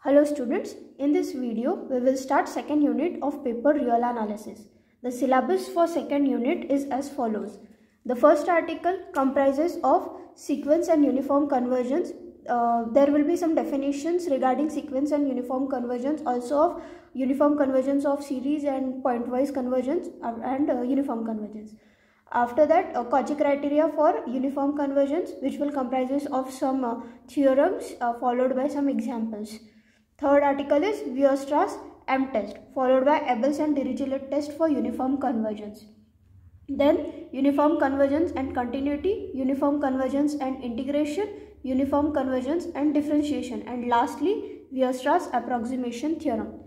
Hello students, in this video we will start second unit of paper real analysis. The syllabus for second unit is as follows. The first article comprises of sequence and uniform convergence. There will be some definitions regarding sequence and uniform convergence, also of uniform convergence of series and pointwise convergence and uniform convergence. After that, Cauchy criteria for uniform convergence, which will comprises of some theorems followed by some examples. Third article is Weierstrass M test, followed by Abels and Dirichlet test for uniform convergence. Then uniform convergence and continuity, uniform convergence and integration, uniform convergence and differentiation, and lastly Weierstrass approximation theorem.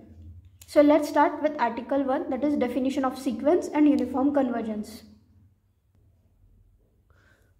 So let's start with article 1, that is definition of sequence and uniform convergence.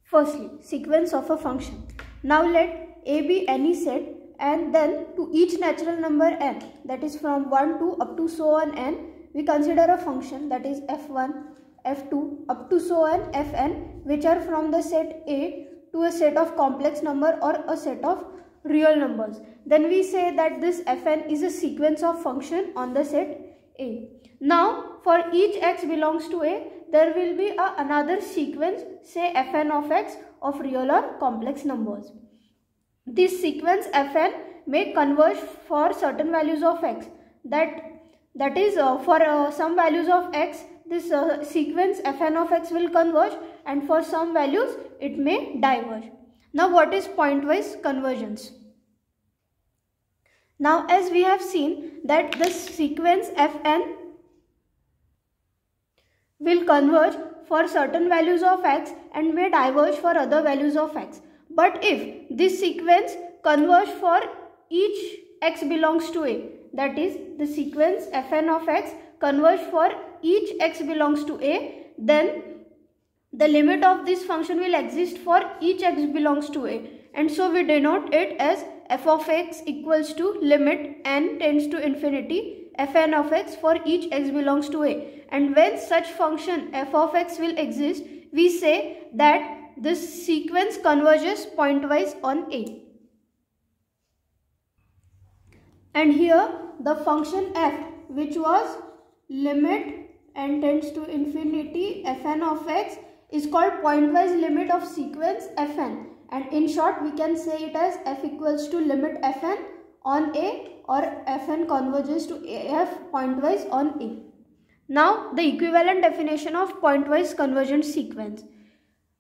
Firstly, sequence of a function. Now let A be any set, and then to each natural number n, that is from 1 to up to so on n, we consider a function that is f1, f2 up to so on fn, which are from the set A to a set of complex number or a set of real numbers. Then we say that this fn is a sequence of function on the set A. Now for each x belongs to A, there will be another sequence, say fn of x, of real or complex numbers. This sequence fn may converge for certain values of x. That is for some values of x, this sequence fn of x will converge, and for some values it may diverge. Now what is pointwise convergence? Now as we have seen that the sequence fn will converge for certain values of x and may diverge for other values of x. But if this sequence converge for each x belongs to A, that is the sequence fn of x converge for each x belongs to A, then the limit of this function will exist for each x belongs to A, and so we denote it as f of x equals to limit n tends to infinity fn of x for each x belongs to A. And when such function f of x will exist, we say that this sequence converges pointwise on A. And here the function f, which was limit n tends to infinity fn of x, is called pointwise limit of sequence fn, and in short we can say it as f equals to limit fn on A, or fn converges to f pointwise on A. Now the equivalent definition of pointwise convergent sequence.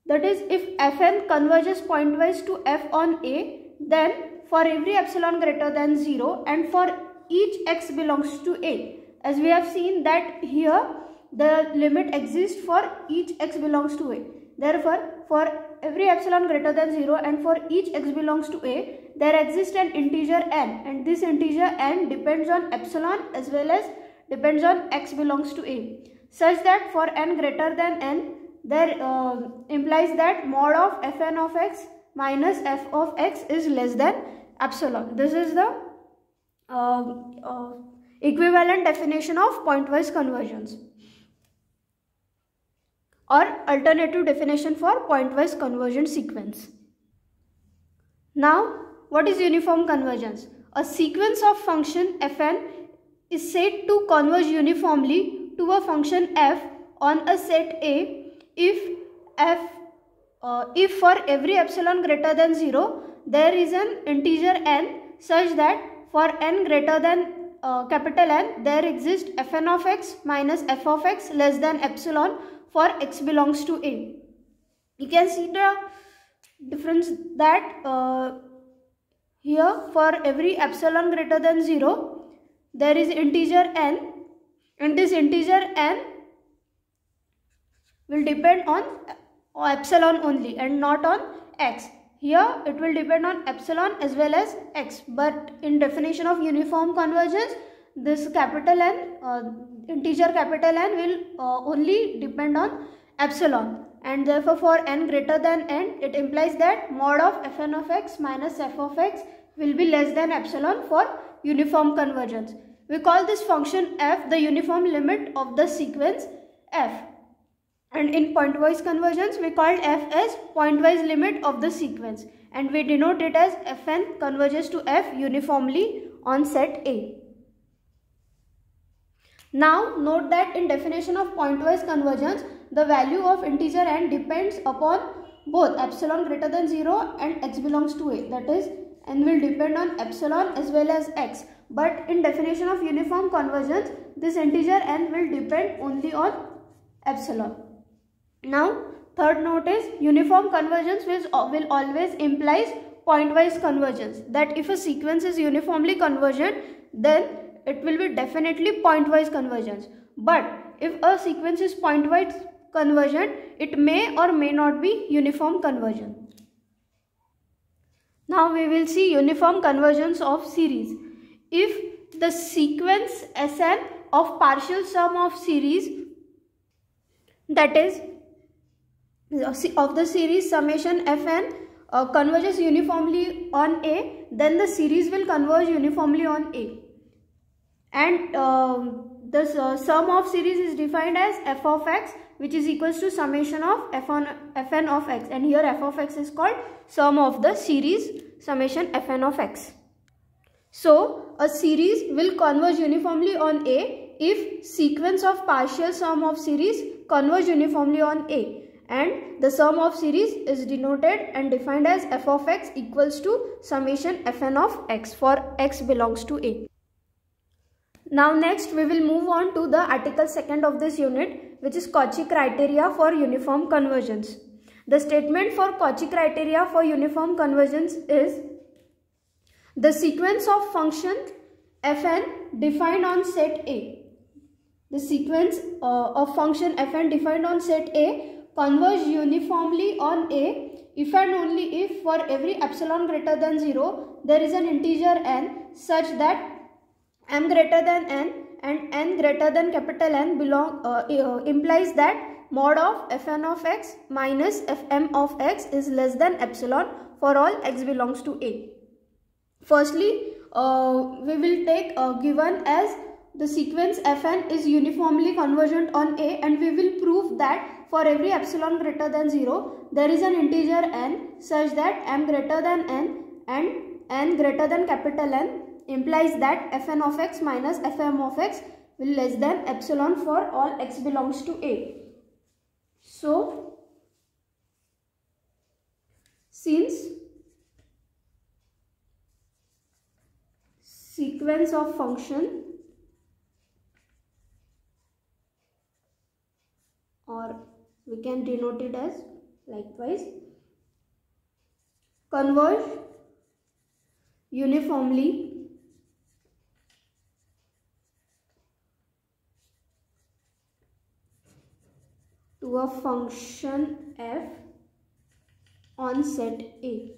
That is, if fn converges pointwise to f on A, then for every epsilon greater than 0 and for each x belongs to A, as we have seen that here the limit exists for each x belongs to A. Therefore, for every epsilon greater than 0 and for each x belongs to A, there exists an integer n, and this integer n depends on epsilon as well as depends on x belongs to A, such that for n greater than n, there implies that mod of fn of x minus f of x is less than epsilon. This is the equivalent definition of pointwise convergence, or alternative definition for pointwise convergent sequence. Now what is uniform convergence? A sequence of function fn is said to converge uniformly to a function f on a set A if for every epsilon greater than 0 there is an integer n, such that for n greater than capital N there exists fn of x minus f of x less than epsilon for x belongs to A. You can see the difference that here for every epsilon greater than 0 there is integer n, and this integer n will depend on epsilon only and not on x. Here it will depend on epsilon as well as x, but in definition of uniform convergence, this capital N, integer capital N will only depend on epsilon, and therefore for n greater than n, it implies that mod of fn of x minus f of x will be less than epsilon for uniform convergence. We call this function f the uniform limit of the sequence f. And in pointwise convergence, we called f as pointwise limit of the sequence, and we denote it as fn converges to f uniformly on set A. Now note that in definition of pointwise convergence, the value of integer n depends upon both epsilon greater than 0 and x belongs to A. That is, n will depend on epsilon as well as x. But in definition of uniform convergence, this integer n will depend only on epsilon. Now third note is uniform convergence will always implies pointwise convergence. That if a sequence is uniformly convergent, then it will be definitely pointwise convergence. But if a sequence is pointwise convergent, it may or may not be uniform convergent. Now we will see uniform convergence of series. If the sequence Sn of partial sum of series, that is of the series summation Fn converges uniformly on A, then the series will converge uniformly on A. And the sum of series is defined as f of x, which is equals to summation of fn of x, and here f of x is called sum of the series summation fn of x. So a series will converge uniformly on A if sequence of partial sum of series converge uniformly on A, and the sum of series is denoted and defined as f of x equals to summation fn of x for x belongs to A. Now next we will move on to the article 2nd of this unit, which is Cauchy criteria for uniform convergence. The statement for Cauchy criteria for uniform convergence is: the sequence of functions fn defined on set A. The sequence of function fn defined on set A converge uniformly on A if and only if for every epsilon greater than 0 there is an integer n such that m greater than n and n greater than capital N implies that mod of fn of x minus fm of x is less than epsilon for all x belongs to A. Firstly, we will take given as the sequence fn is uniformly convergent on A, and we will prove that for every epsilon greater than 0 there is an integer n such that m greater than n and n greater than capital N implies that fn of x minus fm of x will less than epsilon for all x belongs to A. So since sequence of function, or we can denote it as likewise, converge uniformly to a function f on set A.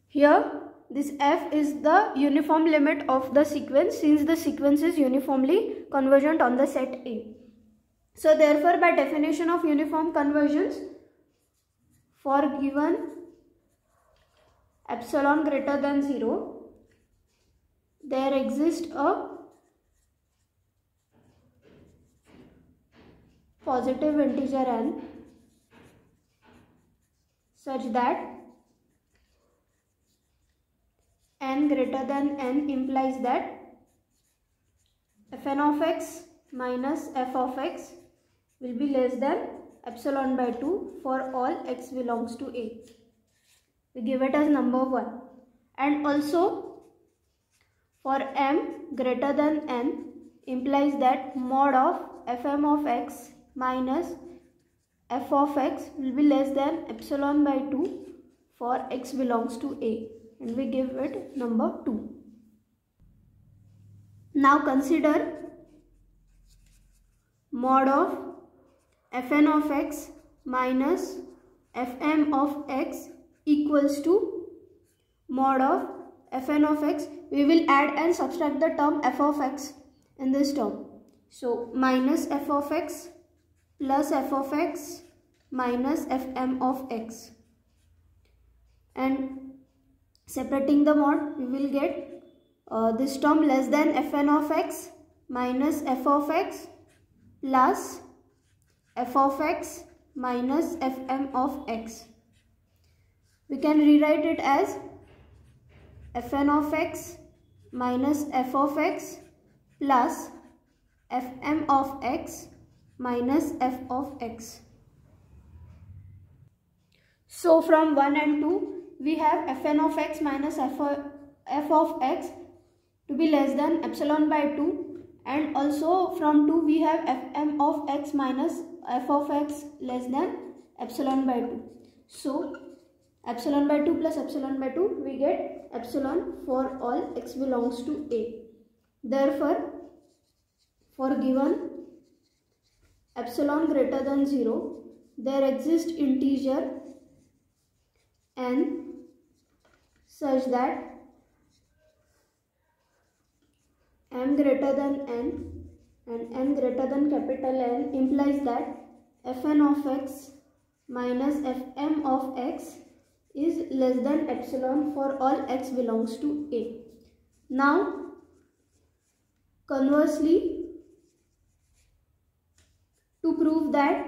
Here this f is the uniform limit of the sequence, since the sequence is uniformly convergent on the set A. So therefore, by definition of uniform convergence, for given epsilon greater than 0, there exists a positive integer n such that n greater than n implies that fn of x minus f of x will be less than epsilon by 2 for all x belongs to A. We give it as number 1. And also for m greater than n implies that mod of fm of x minus f of x will be less than epsilon by 2 for x belongs to A, and we give it number 2. Now consider mod of fn of x minus fm of x equals to mod of fn of x. We will add and subtract the term f of x in this term. So minus f of x plus f of x minus fm of x, and separating the mod we will get this term less than fn of x minus f of x plus f of x minus fm of x. We can rewrite it as fn of x minus f of x plus fm of x minus f of x. So from 1 and 2 we have fn of x minus f of x to be less than epsilon by 2, and also from 2 we have fm of x minus f of x less than epsilon by 2. So epsilon by 2 plus epsilon by 2, we get epsilon for all x belongs to A. Therefore, for given epsilon greater than 0, there exists integer n such that m greater than n and n greater than capital N implies that fn of x minus fm of x is less than epsilon for all x belongs to A. Now, conversely, to prove that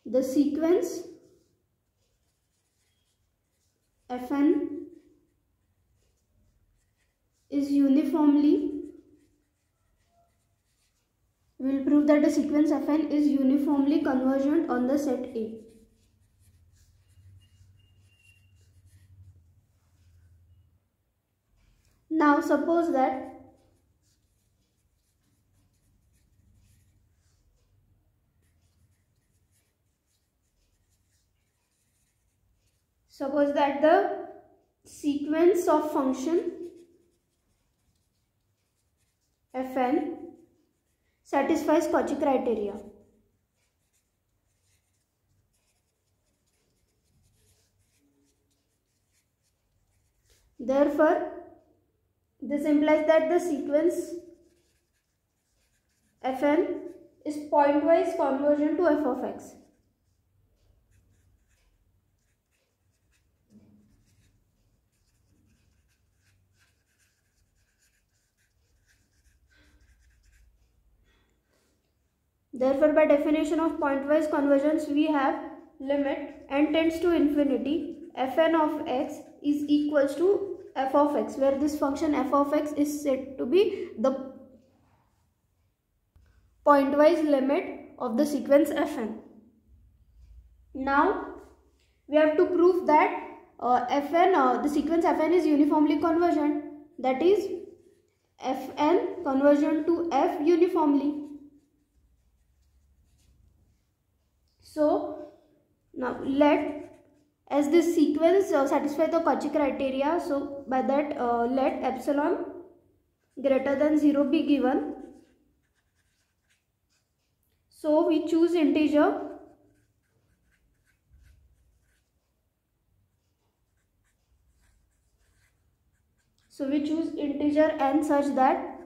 the sequence fn is uniformly, we will prove that the sequence fn is uniformly convergent on the set A. Now suppose that the sequence of function fn satisfies Cauchy criteria. Therefore, this implies that the sequence fn is pointwise convergent to f of x. Therefore, by definition of pointwise convergence, we have limit n tends to infinity, fn of x is equals to f of x, where this function f of x is said to be the pointwise limit of the sequence fn. Now, we have to prove that the sequence fn is uniformly convergent, that is fn convergent to f uniformly. So now as this sequence satisfy the Cauchy criteria, so by that let epsilon greater than 0 be given. So we choose integer . So we choose integer n such that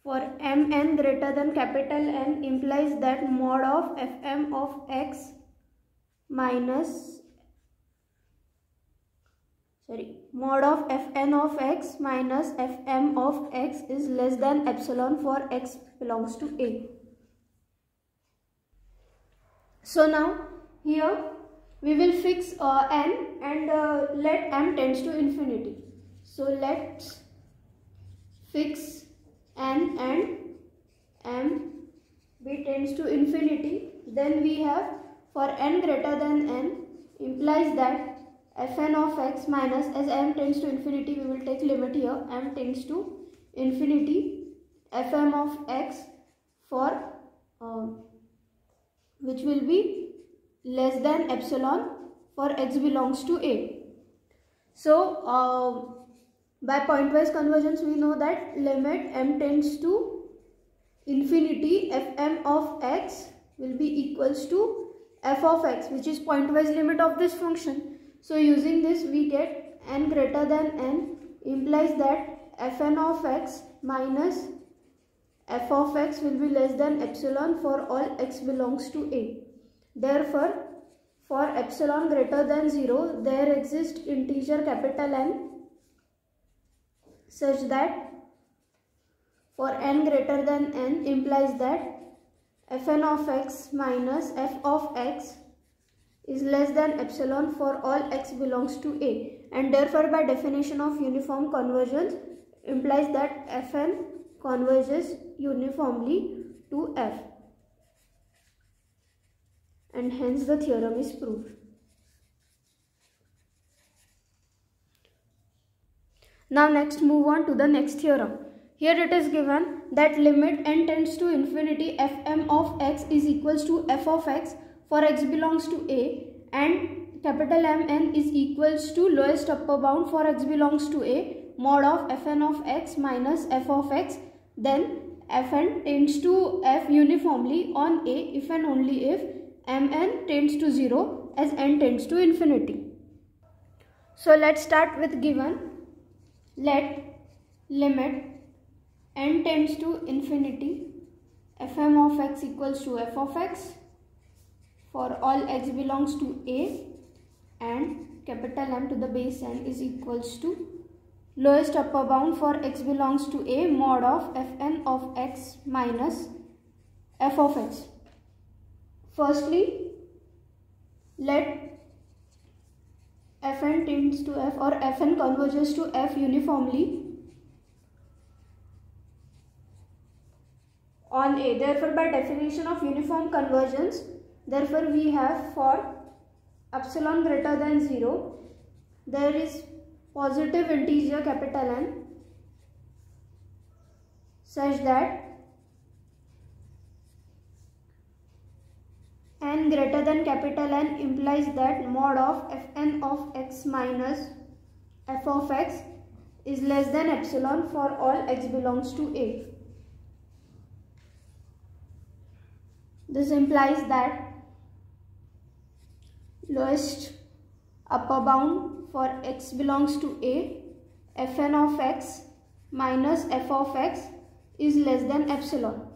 for mn greater than capital N implies that mod of fm of x minus mod of fn of x minus fm of x is less than epsilon for x belongs to A. So now here we will fix n and let m tends to infinity. So let's fix n and m b tends to infinity. Then we have for n greater than n implies that fn of x minus, as m tends to infinity we will take limit here, m tends to infinity, fm of x for which will be less than epsilon for x belongs to A. So by pointwise convergence we know that limit m tends to infinity, fm of x will be equals to f of x, which is pointwise limit of this function. So using this we get n greater than n implies that fn of x minus f of x will be less than epsilon for all x belongs to A. Therefore, for epsilon greater than 0 there exists integer capital N such that for n greater than n implies that fn of x minus f of x is less than epsilon for all x belongs to A, and therefore by definition of uniform convergence implies that fn converges uniformly to f, and hence the theorem is proved. Now next move on to the next theorem. Here it is given that limit n tends to infinity fm of x is equals to f of x for x belongs to A, and capital Mn is equals to lowest upper bound for x belongs to A mod of fn of x minus f of x. Then fn tends to f uniformly on A if and only if Mn tends to 0 as n tends to infinity. So let's start with given. Let limit n tends to infinity fm of x equals to f of x for all x belongs to A, and capital M to the base n is equals to lowest upper bound for x belongs to A mod of fn of x minus f of x. Firstly, let fn tends to f or fn converges to f uniformly on A. Therefore, by definition of uniform convergence, therefore we have for epsilon greater than 0, there is positive integer capital N such that n greater than capital N implies that mod of fn of x minus f of x is less than epsilon for all x belongs to A. This implies that lowest upper bound for x belongs to A, fn of x minus f of x is less than epsilon,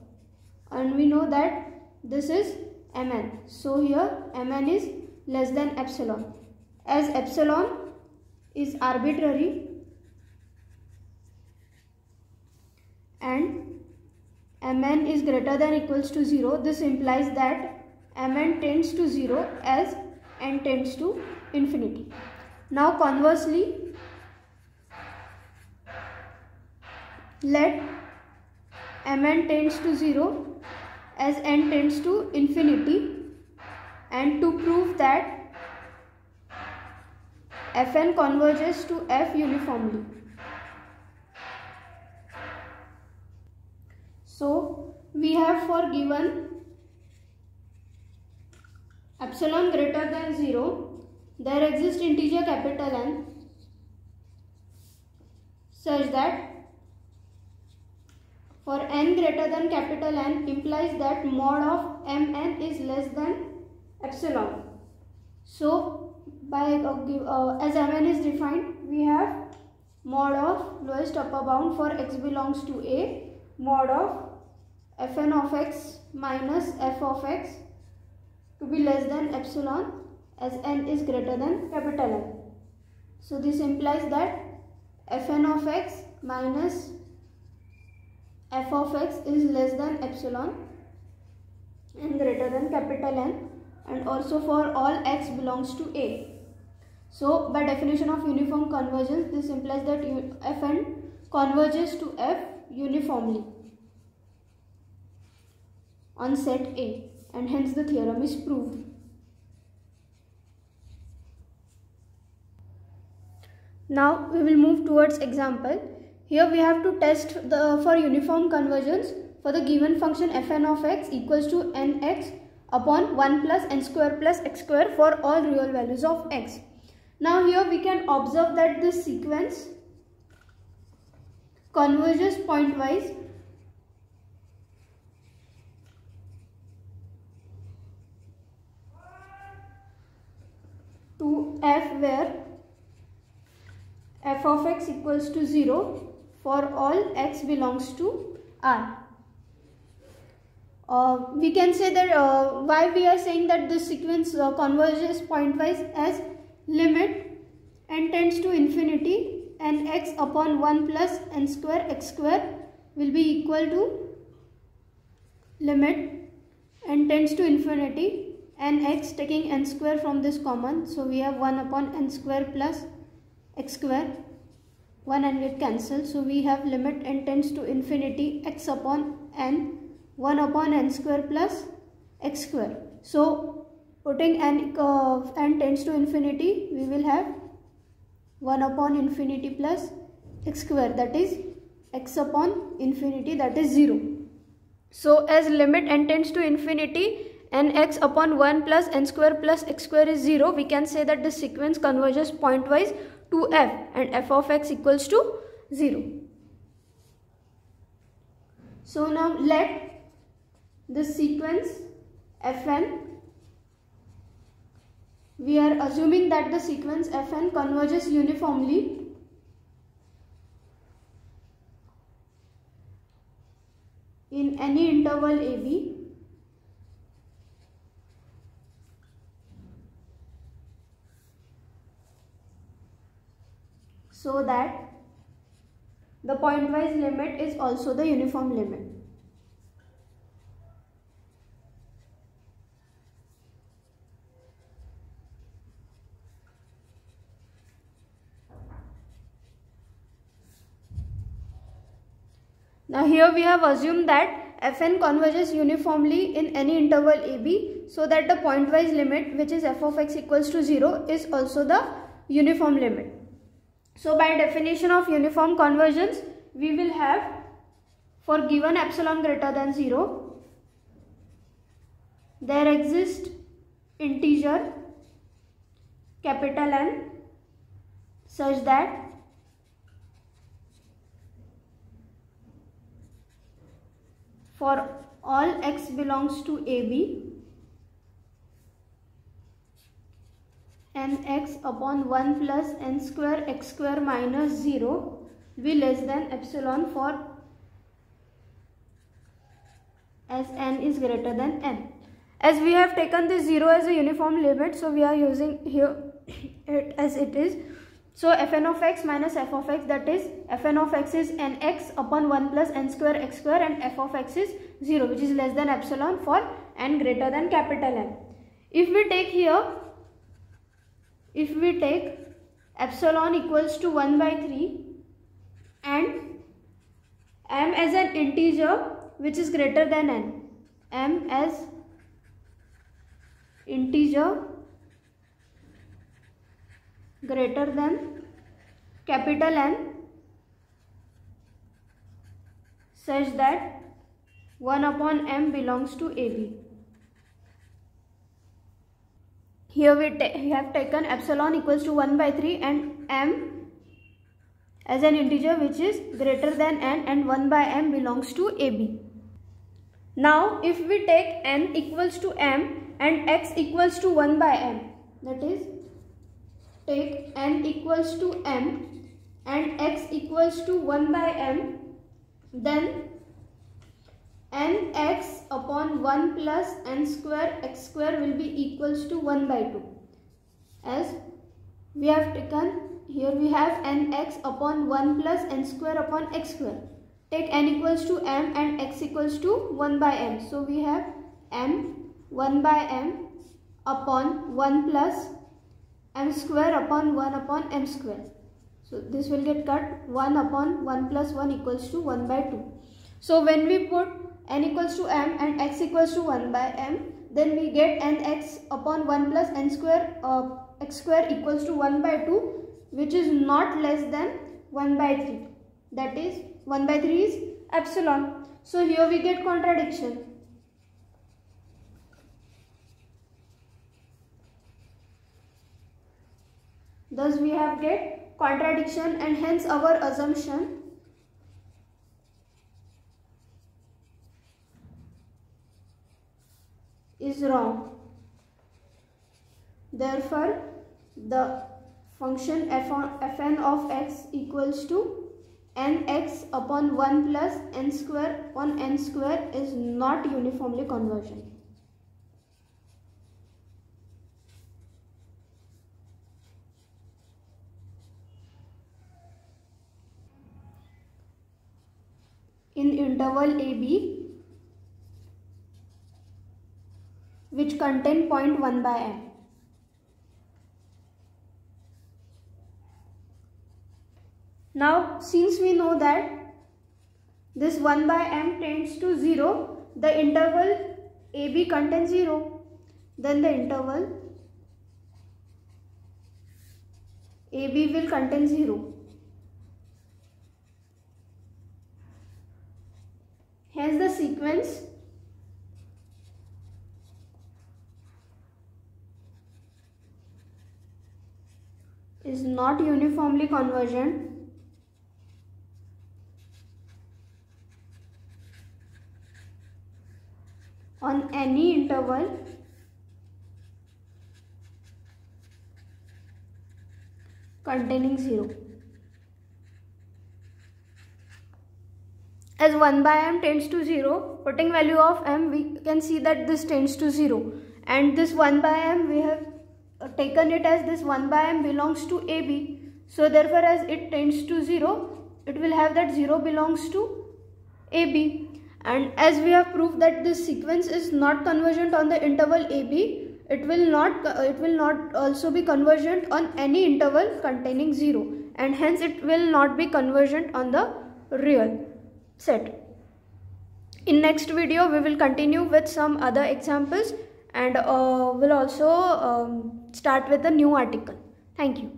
and we know that this is Mn. So here Mn is less than epsilon. As epsilon is arbitrary and Mn is greater than equals to 0, this implies that Mn tends to 0 as n tends to infinity. Now conversely, let Mn tends to 0 as n tends to infinity, and to prove that fn converges to f uniformly. So we have for given epsilon greater than 0, there exists integer capital N such that for n greater than capital N implies that mod of Mn is less than epsilon. So by as Mn is defined, we have mod of lowest upper bound for x belongs to A mod of fn of x minus f of x to be less than epsilon as n is greater than capital N. So this implies that fn of x minus f of x is less than epsilon and greater than capital N, and also for all x belongs to A. So by definition of uniform convergence, this implies that fn converges to f uniformly on set A, and hence the theorem is proved. Now we will move towards example. Here we have to test for uniform convergence for the given function fn of x equals to nx upon 1 plus n square plus x square for all real values of x. Now here we can observe that this sequence converges pointwise to f where f of x equals to 0 for all x belongs to R. We can say that why we are saying that this sequence converges pointwise, as limit n tends to infinity and x upon 1 plus n square x square will be equal to limit n tends to infinity, nx taking n square from this common, so we have 1 upon n square plus x square, 1 and get cancelled, so we have limit n tends to infinity x upon n, 1 upon n square plus x square. So putting n tends to infinity, we will have 1 upon infinity plus x square, that is x upon infinity, that is 0. So as limit n tends to infinity, nx upon 1 plus n square plus x square is 0, we can say that the sequence converges pointwise to f and f of x equals to 0. So now let the sequence fn, we are assuming that the sequence fn converges uniformly in any interval ab so that the pointwise limit is also the uniform limit. Now here we have assumed that fn converges uniformly in any interval ab so that the pointwise limit, which is f of x equals to 0, is also the uniform limit. So by definition of uniform convergence, we will have, for given epsilon greater than 0, there exists integer capital N such that for all x belongs to AB, nx upon 1 plus n square x square minus 0 will be less than epsilon for as n is greater than n. As we have taken this 0 as a uniform limit, so we are using here it as it is. So fn of x minus f of x, that is fn of x is nx upon 1 plus n square x square and f of x is 0, which is less than epsilon for n greater than capital N. If we take here, if we take epsilon equals to 1 by 3 and m as an integer which is greater than n, m as integer greater than capital N such that 1 upon m belongs to AB. Here we have taken epsilon equals to 1 by 3 and m as an integer which is greater than n and 1 by m belongs to AB. Now if we take n equals to m and x equals to 1 by m, that is take n equals to m and x equals to 1 by m, then nx upon 1 plus n square x square will be equals to 1 by 2. As we have taken, here we have nx upon 1 plus n square upon x square. Take n equals to m and x equals to 1 by m. So we have m 1 by m upon 1 plus m square upon 1 upon m square. So this will get cut, 1 upon 1 plus 1 equals to 1 by 2. So when we put n equals to m and x equals to 1 by m, then we get nx upon 1 plus n square x square equals to 1 by 2, which is not less than 1 by 3. That is 1 by 3 is epsilon. So here we get contradiction. Thus we have get contradiction and hence our assumption is wrong. Therefore, the function fn of x equals to nx upon 1 plus n square upon n square is not uniformly convergent. In interval AB, which contain point 1 by m. Now, since we know that this 1 by m tends to 0, the interval AB contains 0, then the interval AB will contain 0. Hence the sequence is not uniformly convergent on any interval containing 0. As 1 by m tends to 0, putting value of m, we can see that this tends to 0, and this 1 by m we have taken it as this 1 by m belongs to AB. So therefore, as it tends to 0, it will have that 0 belongs to AB. And as we have proved that this sequence is not convergent on the interval AB, it will not also be convergent on any interval containing 0, and hence it will not be convergent on the real set. In next video, we will continue with some other examples, and will also start with a new article. Thank you.